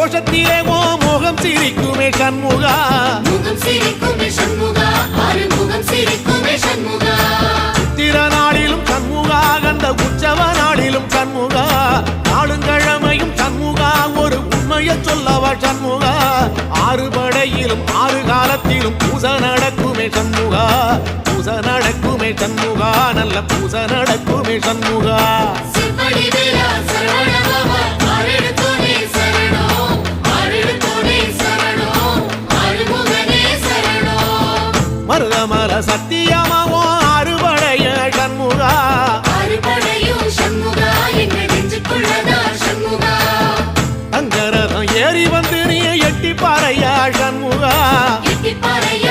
கோஷத்திலே ஓ முகம் சிரிக்குமே சண்முகா முகம் சிரிக்குமே சண்முகா ஆறுமுகம் சிரிக்குமே சண்முகா சித்திர நாளிலும் சண்முகா கந்த உற்சவ நாளிலும் சண்முகா நாளுங்கிழமையும் சண்முகா ஒரு உண்மையை சொல்லவா சண்முகா ஆறு படையிலும் ஆறு காலத்திலும் பூச நடக்குமே சண்முகா பூச நடக்குமே சண்முகா நல்ல பூச நடக்குமே சண்முகா சிவடி வேலா சரவணபவா ஆரெடுத்தோனே சரணம் ஆரெடுத்தோனே சரணம் ஆறுமுகனே சரணம் மருதமல சத்தியமாவோ அறுபடைய சண்முகா அறுபடையும் சண்முகா எங்க நெஞ்சுக்குள்ளதா சண்முகா தங்கரதம் ஏறி வந்து நீ எட்டி பாறையா சண்முகா எட்டி பாறையா